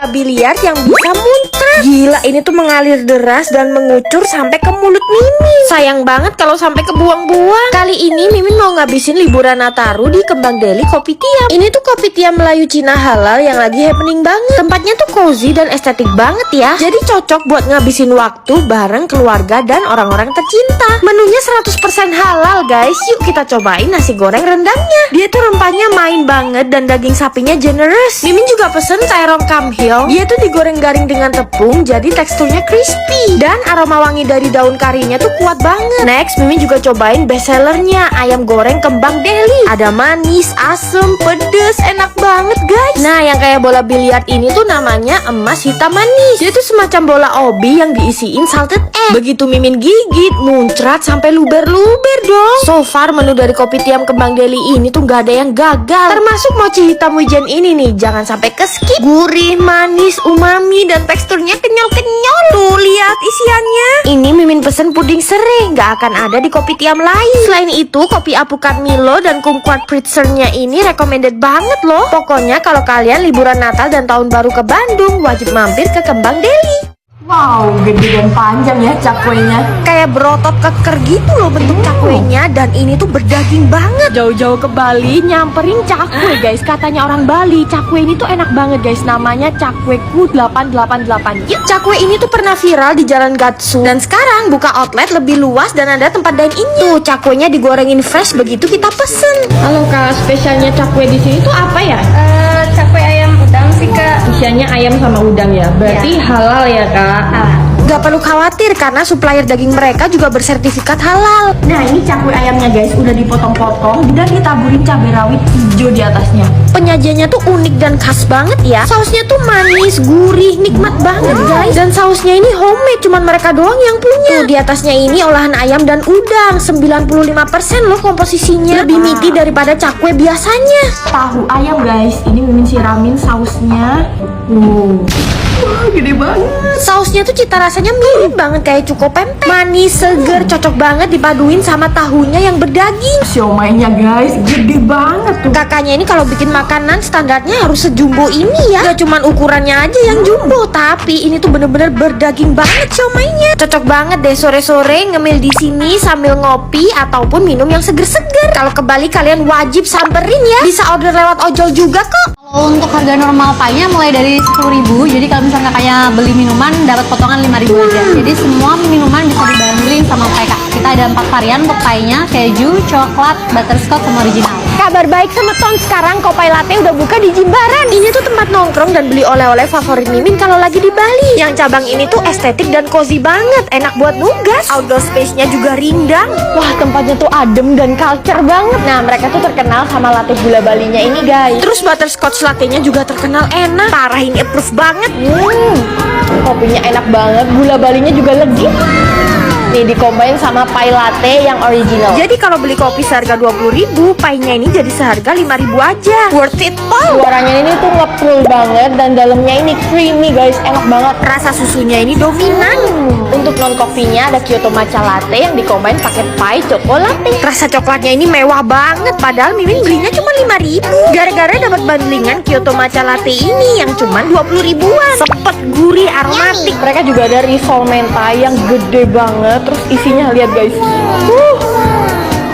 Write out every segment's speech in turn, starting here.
biliar yang bisa muncrat. Gila, ini tuh mengalir deras dan mengucur sampai ke mulut Mimin. Sayang banget kalau sampai kebuang-buang. Kali ini Mimin mau ngabisin liburan Nataru di Kembang Deli Kopitiam. Ini tuh Kopitiam Melayu Cina halal yang lagi happening banget. Tempatnya tuh cozy dan estetik banget ya. Jadi cocok buat ngabisin waktu bareng keluarga dan orang-orang tercinta. Menunya 100% halal guys. Yuk kita cobain nasi goreng rendangnya. Dia tuh rempahnya main banget dan daging sapinya generous. Mimin juga pesen terong kamhyong. Dia tuh digoreng garing dengan tepung, jadi teksturnya crispy. Dan aroma wangi dari daun karinya tuh kuat banget. Next, Mimin juga cobain best sellernya, ayam goreng Kembang Deli. Ada manis, asem, pedes, enak banget guys. Nah, yang kayak bola biliar ini tuh namanya emas hitam manis. Dia tuh semacam bola obi yang diisiin salted egg. Begitu Mimin gigit, muncrat sampai luber-luber dong. So far menu dari Kopitiam Kembang Deli ini tuh gak ada yang gagal. Termasuk mochi hitam wijen ini nih, jangan sampai ke skip. Gurih, manis, umami, dan teksturnya kenyal-kenyal. Tuh lihat isiannya. Ini Mimin pesen puding serai, gak akan ada di Kopitiam lain. Selain itu, kopi apukat Milo dan kumquat pretzernya ini recommended banget loh. Pokoknya kalau kalian liburan Natal dan Tahun Baru ke Bandung, wajib mampir ke Kembang Deli. Wow, gede dan panjang ya cakwenya. Kayak berotot keker gitu loh bentuk cakwenya. Dan ini tuh berdaging banget. Jauh-jauh ke Bali nyamperin cakwe guys. Katanya orang Bali, cakwe ini tuh enak banget guys. Namanya Cakweku 888. Yuk, cakwe ini tuh pernah viral di Jalan Gatsu. Dan sekarang buka outlet lebih luas dan ada tempat dine-in-nya. Tuh, cakwenya digorengin fresh begitu kita pesen. Halo Kak, spesialnya cakwe di sini tuh apa ya? Cakwe ayam udang sih Kak. Isiannya ayam sama udang ya. Berarti halal ya Kak? Gak perlu khawatir karena supplier daging mereka juga bersertifikat halal. Nah ini cakwe ayamnya guys, udah dipotong-potong dan ditaburin cabai rawit hijau di atasnya. Penyajiannya tuh unik dan khas banget ya. Sausnya tuh manis, gurih, nikmat banget guys. Dan sausnya ini homemade, cuman mereka doang yang punya. Tuh di atasnya ini olahan ayam dan udang, 95% loh komposisinya. Lebih meaty daripada cakwe biasanya. Tahu ayam guys, ini Mimin siramin sausnya. Wah, gede banget. Sausnya tuh cita rasanya mirip banget kayak cuko pempek. Manis, seger, cocok banget dipaduin sama tahunya yang berdaging. Siomainya guys, gede banget tuh. Kakaknya ini kalau bikin makanan standarnya harus sejumbo ini ya. Gak cuman ukurannya aja yang jumbo, tapi ini tuh bener-bener berdaging banget siomainya. Cocok banget deh sore-sore ngemil di sini sambil ngopi ataupun minum yang seger-seger. Kalau ke Bali kalian wajib samperin ya. Bisa order lewat ojol juga kok. Kalau untuk harga normal pie-nya mulai dari 10.000. Jadi kalau misalnya kakaknya beli minuman dapat potongan 5.000 aja. Jadi semua minuman bisa dibandingin sama pie Kak. Kita ada 4 varian untuk pie-nya, keju, coklat, butterscotch, sama original. Kabar baik sama Ton, sekarang Kopai Latte udah buka di Jimbaran. Ini tuh tempat nongkrong dan beli oleh-oleh favorit Mimin kalau lagi di Bali. Yang cabang ini tuh estetik dan cozy banget, enak buat nugas. Outdoor space-nya juga rindang. Wah, tempatnya tuh adem dan culture banget. Nah, mereka tuh terkenal sama latte gula Balinya ini guys. Terus butterscotch latte-nya juga terkenal enak. Parah, ini approve banget. Kopinya enak banget, gula Balinya juga legit. Nih dikombain sama pie latte yang original. Jadi kalau beli kopi seharga 20.000, pie-nya ini jadi seharga 5.000 aja. Worth it, Paul. Suaranya ini tuh nge-pull banget dan dalamnya ini creamy guys, enak banget. Rasa susunya ini dominan. Untuk non kopinya ada Kyoto Matcha Latte yang dikombain pakai pie coklat. Rasa coklatnya ini mewah banget, padahal Mimin belinya cuma 5.000. Gara-gara dapat bundlingan Kyoto Matcha Latte ini yang cuma 20 ribuan. Sepet, gurih, aromatik. Mereka juga ada risol mentai yang gede banget. Terus isinya lihat guys,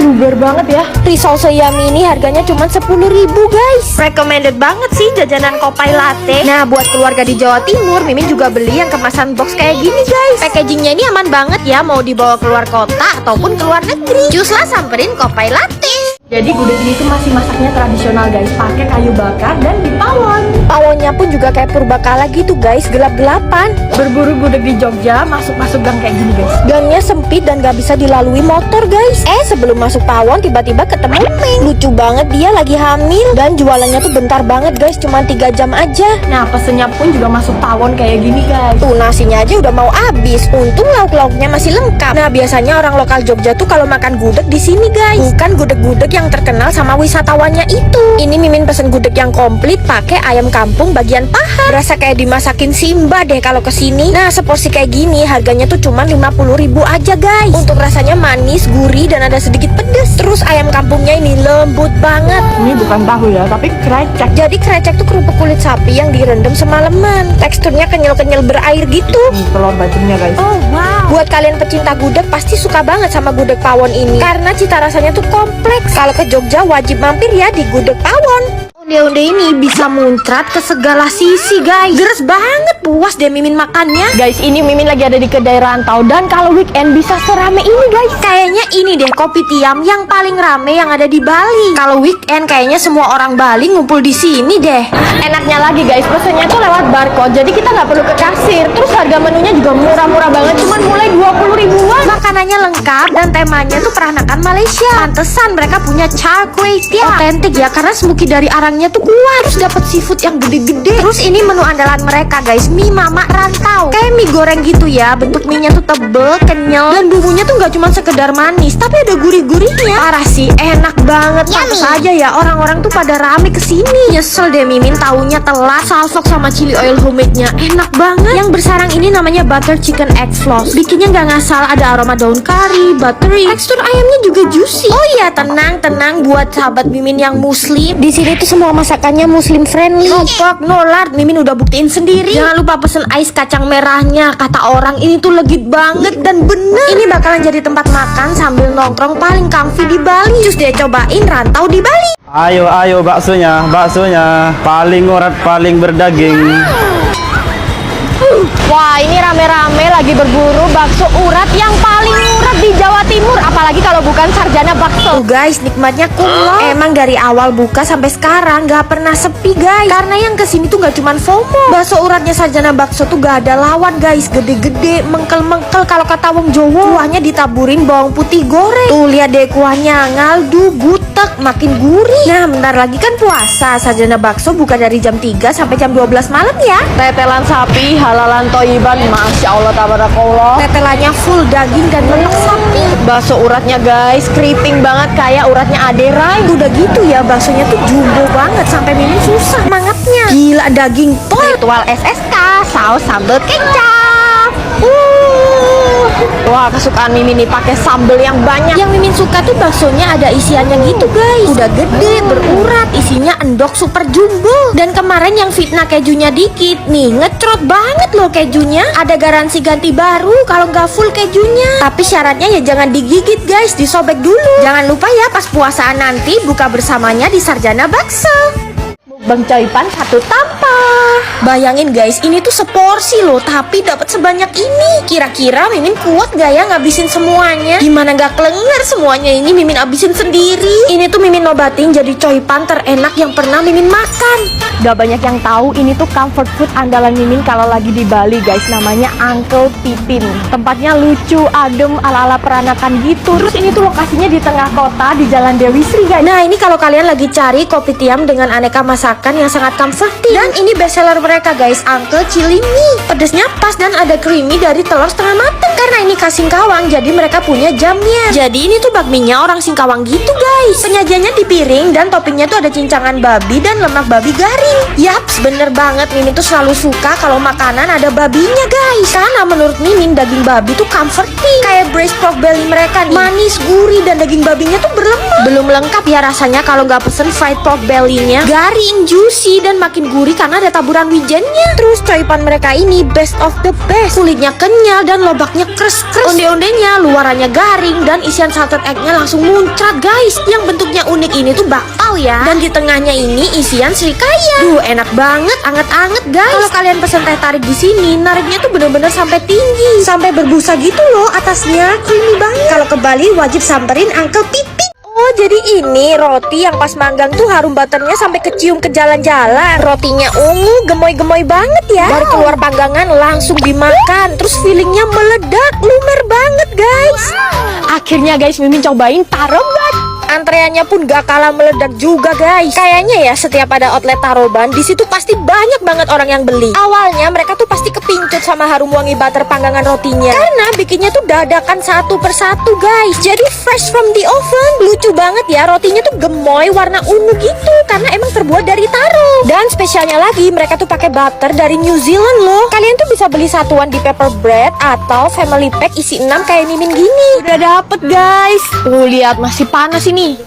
luber banget ya. Risol seyami ini harganya cuma 10.000 guys. Recommended banget sih jajanan Kopai Latte. Nah buat keluarga di Jawa Timur, Mimin juga beli yang kemasan box kayak gini guys. Packagingnya ini aman banget ya, mau dibawa keluar kota ataupun keluar negeri. Cus lah samperin Kopai Latte. Jadi gudeg ini tuh masih masaknya tradisional guys, pakai kayu bakar dan di pawon. Pawonnya pun juga kayak purbakala gitu guys, gelap-gelapan. Berburu gudeg di Jogja, masuk-masuk gang kayak gini guys. Gangnya sempit dan gak bisa dilalui motor guys. Sebelum masuk pawon tiba-tiba ketemu Ming. Lucu banget, dia lagi hamil dan jualannya tuh bentar banget guys, cuma 3 jam aja. Nah pesennya pun juga masuk pawon kayak gini guys. Tuh nasinya aja udah mau habis. Untung lauk-lauknya masih lengkap. Nah biasanya orang lokal Jogja tuh kalau makan gudeg di sini guys, bukan gudeg-gudeg yang yang terkenal sama wisatawannya itu. Ini Mimin pesen gudeg yang komplit pakai ayam kampung bagian paha. Berasa kayak dimasakin Simba deh kalau kesini. Nah, seporsi kayak gini harganya tuh cuma 50.000 aja guys. Untuk rasanya manis, gurih dan ada sedikit pedes. Terus ayam kampungnya ini lembut banget. Ini bukan tahu ya, tapi krecek. Jadi krecek tuh kerupuk kulit sapi yang direndam semalaman. Teksturnya kenyal-kenyal berair gitu. Telur bacemnya guys. Oh wow. Buat kalian pecinta gudeg pasti suka banget sama gudeg pawon ini karena cita rasanya tuh kompleks. Kalau ke Jogja wajib mampir ya di gudeg pawon. Onde-onde ini bisa muncrat ke segala sisi guys. Geres banget, puas deh Mimin makannya. Guys, ini Mimin lagi ada di kedai rantau dan kalau weekend bisa serame ini guys. Kayaknya ini deh kopi tiam yang paling rame yang ada di Bali. Kalau weekend kayaknya semua orang Bali ngumpul di sini deh. Enaknya lagi guys, pesennya tuh lewat barcode, jadi kita nggak perlu ke kasir. Terus harga menunya juga murah-murah banget, cuman mulai 20 ribuan. Makanannya lengkap dan temanya tuh peranakan Malaysia. Pantesan mereka punya char kway teow. Otentik ya karena smoky dari arangnya tuh kuat. Terus dapat seafood yang gede-gede. Terus ini menu andalan mereka guys, mie mama rantau. Kayak mie goreng gitu ya, bentuk mie nya tuh tebel, kenyal dan bumbunya tuh nggak cuma sekedar manis, tapi ada gurih-gurihnya. Parah sih, enak banget. Pantes aja ya orang-orang tuh pada rame kesini. Nyesel deh Mimin taunya telat. Salfok sama chili oil homemade-nya enak banget. Yang bersarang ini namanya butter chicken egg floss. Bikinnya nggak ngasal, ada aroma daun kari, buttery. Tekstur ayamnya juga juicy. Oh iya, tenang buat sahabat Mimin yang muslim. Di sini tuh semua masakannya muslim friendly. No pork, no lard. Mimin udah buktiin sendiri. Jangan lupa pesen ais kacang merahnya. Kata orang ini tuh legit banget dan bener. Ini bakalan jadi tempat makan sambil nongkrong paling comfy di Bali. Cus deh cobain rantau di Bali. Ayo baksonya paling urat, paling berdaging. Wah, ini rame-rame lagi berburu bakso urat yang paling murah di Jawa Timur, apalagi kalau bukan Sarjana Bakso. Tuh guys, nikmatnya kumlot. Emang dari awal buka sampai sekarang gak pernah sepi guys. Karena yang kesini tuh gak cuman FOMO. Bakso uratnya Sarjana Bakso tuh gak ada lawan guys. Gede-gede, mengkel-mengkel kalau kata wong Jawa. Kuahnya ditaburin bawang putih goreng. Tuh lihat deh kuahnya, ngaldu, gutek, makin gurih. Nah bentar lagi kan puasa. Sarjana Bakso buka dari jam 3 sampai jam 12 malam ya. Tetelan sapi, halalan toyiban, Masya Allah, tabarakallah. Tetelannya full daging dan lemak sapi. Bakso uratnya guys, keriting banget kayak uratnya Aderai. Udah gitu ya, baksonya tuh jumbo banget sampai Mimin susah mangatnya. Gila daging pol. Ritual SSK, saus sambal kecap. Wah, kesukaan Mimin nih pakai sambal yang banyak. Yang Mimin suka tuh baksonya ada isiannya gitu guys. Udah gede, berurat, isinya endok super jumbo. Dan kemarin yang fitnah kejunya dikit nih, ngecrot banget loh kejunya. Ada garansi ganti baru kalau nggak full kejunya. Tapi syaratnya ya jangan digigit guys, disobek dulu. Jangan lupa ya pas puasaan nanti buka bersamanya di Sarjana Bakso. Bang Coipan satu tanpa. Bayangin guys, ini tuh seporsi loh, tapi dapat sebanyak ini. Kira-kira Mimin kuat gak ya ngabisin semuanya? Gimana gak kelengar semuanya ini Mimin abisin sendiri. Ini tuh Mimin nobatin jadi coipan terenak yang pernah Mimin makan. Gak banyak yang tahu ini tuh comfort food andalan Mimin kalau lagi di Bali guys. Namanya Uncle Pipin. Tempatnya lucu, adem, ala-ala peranakan gitu. Terus ini tuh lokasinya di tengah kota di Jalan Dewi Sri guys. Nah ini kalau kalian lagi cari kopi tiam dengan aneka masakan yang sangat comforting. Dan ini bestseller mereka guys, Uncle Chili Mie. Pedesnya pas dan ada creamy dari telur setengah matang. Karena ini khas Singkawang, jadi mereka punya jamnya. Jadi ini tuh bakminya orang Singkawang gitu guys. Penyajiannya di piring dan toppingnya tuh ada cincangan babi dan lemak babi garing. Yaps, bener banget. Mimin tuh selalu suka kalau makanan ada babinya guys. Karena menurut Mimin daging babi tuh comforting. Kayak braised pork belly mereka nih, manis, gurih dan daging babinya tuh berlemak. Belum lengkap ya rasanya kalau nggak pesen fried pork belly-nya. Garing, juicy dan makin gurih karena ada taburan wijennya. Terus coipan mereka ini best of the best. Kulitnya kenyal dan lobaknya kres-kres. Onde-ondenya luarannya garing dan isian salted egg-nya langsung muncrat guys. Yang bentuknya unik ini tuh bakpao ya. Dan di tengahnya ini isian srikaya. Duh, enak banget, anget-anget guys. Kalau kalian pesen teh tarik di sini, nariknya tuh bener-bener sampai tinggi, sampai berbusa gitu loh atasnya, creamy banget. Kalau ke Bali wajib samperin Uncle Pipin. Oh jadi ini roti yang pas manggang tuh harum butternya sampai kecium ke jalan-jalan. Rotinya ungu, gemoy-gemoy banget ya. Baru keluar panggangan langsung dimakan. Terus feelingnya meledak, lumer banget guys. Akhirnya guys Mimin cobain taroban. Antreannya pun gak kalah meledak juga guys. Kayaknya ya setiap ada outlet taroban di situ pasti banyak banget orang yang beli. Awalnya mereka tuh pasti kepingin kepincut sama harum wangi butter panggangan rotinya. Karena bikinnya tuh dadakan satu persatu guys. Jadi fresh from the oven. Lucu banget ya, rotinya tuh gemoy warna ungu gitu karena emang terbuat dari taro. Dan spesialnya lagi mereka tuh pakai butter dari New Zealand loh. Kalian tuh bisa beli satuan di paper bread atau family pack isi 6 kayak Mimin gini. Udah dapet guys. Tuh lihat masih panas ini.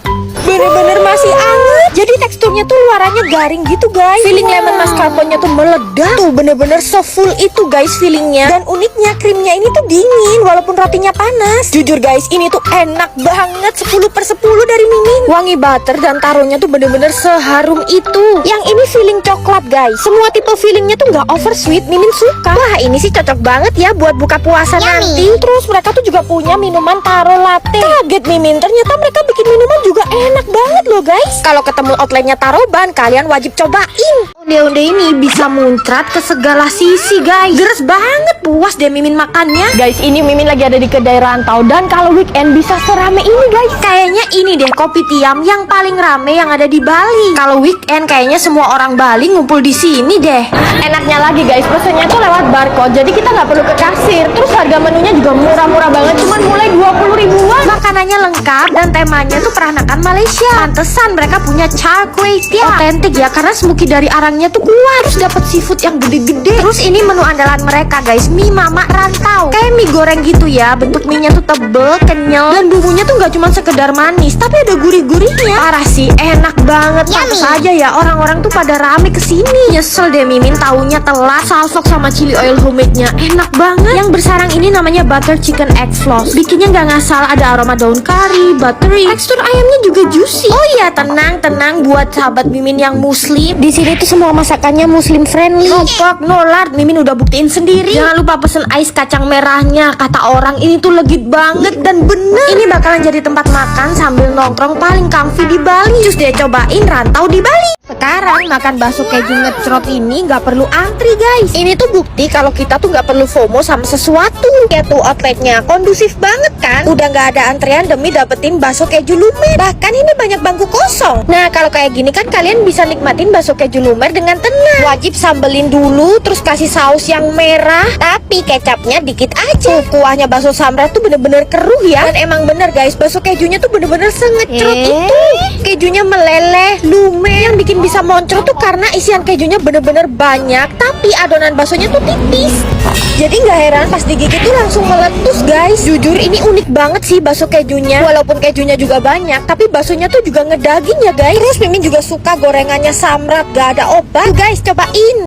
Bener-bener masih anget. Jadi teksturnya tuh luarannya garing gitu guys. Feeling lemon mascarpone-nya tuh meledak. Tuh bener-bener so full itu guys feelingnya. Dan uniknya krimnya ini tuh dingin walaupun rotinya panas. Jujur guys, ini tuh enak banget. 10/10 dari Mimin. Wangi butter dan taronya tuh bener-bener seharum itu. Yang ini feeling coklat guys. Semua tipe feelingnya tuh nggak over sweet. Mimin suka. Wah ini sih cocok banget ya buat buka puasa nanti. Terus mereka tuh juga punya minuman taro latte. Kaget Mimin, ternyata mereka bikin minuman juga enak banget loh guys. Kalau ketemu outletnya Taroban, kalian wajib cobain. Onde-onde ini bisa muncrat ke segala sisi guys. Geres banget, puas deh Mimin makannya. Guys, ini Mimin lagi ada di kedai rantau dan kalau weekend bisa serame ini guys. Kayaknya ini deh kopi tiam yang paling rame yang ada di Bali. Kalau weekend kayaknya semua orang Bali ngumpul di sini deh. Enaknya lagi guys, pesennya tuh lewat barcode. Jadi kita nggak perlu ke kasir. Terus harga menunya juga murah-murah banget, cuman mulai 20 ribuan. Makanannya lengkap dan temanya tuh peranakan Malaysia. Pantesan mereka punya char kway tiam. Otentik ya karena smoky dari arangnya tuh kuat. Terus dapat seafood yang gede-gede. Terus ini menu andalan mereka guys, mie mama rantau. Kayak mie goreng gitu ya. Bentuk mie-nya tuh tebel, kenyal dan bumbunya tuh nggak cuma sekedar manis, tapi ada gurih-gurihnya. Parah sih, enak banget. Pantes aja ya orang-orang tuh pada rame kesini. Nyesel deh Mimin taunya telat. Salsok sama chili oil homemade-nya enak banget. Yang bersarang ini namanya butter chicken egg floss. Bikinnya nggak ngasal, ada aroma daun kari, buttery. Tekstur ayamnya juga juicy. Oh iya, tenang buat sahabat Mimin yang muslim. Di sini tuh semua masakannya muslim friendly. No pork, no lard. Mimin udah buktiin sendiri. Jangan lupa pesen ais kacang merahnya. Kata orang ini tuh legit banget dan bener. Ini bakalan jadi tempat makan sambil nongkrong paling comfy di Bali. Cus deh cobain rantau di Bali. Sekarang makan bakso keju ngecrot ini nggak perlu antri guys. Ini tuh bukti kalau kita tuh nggak perlu FOMO sama sesuatu. Ya tuh outletnya kondusif banget kan. Udah nggak ada antrian demi dapetin bakso keju lumer. Bahkan ini banyak bangku kosong. Nah kalau kayak gini kan kalian bisa nikmatin bakso keju lumer dengan tenang. Wajib sambelin dulu, terus kasih saus yang merah. Tapi kecapnya dikit aja. Kuahnya bakso samrat tuh bener-bener keruh ya. Dan emang bener guys, bakso kejunya tuh bener-bener sengecrot itu. Kejunya meleleh, lumer. Yang bikin bisa moncrot tuh karena isian kejunya bener-bener banyak, tapi adonan baksonya tuh tipis. Jadi nggak heran pas digigit tuh langsung meletus guys. Jujur ini unik banget sih bakso kejunya. Walaupun kejunya juga banyak, tapi baksonya tuh juga ngedaging ya guys. Terus Mimin juga suka gorengannya samrat, gak ada obat. Tuh guys, cobain.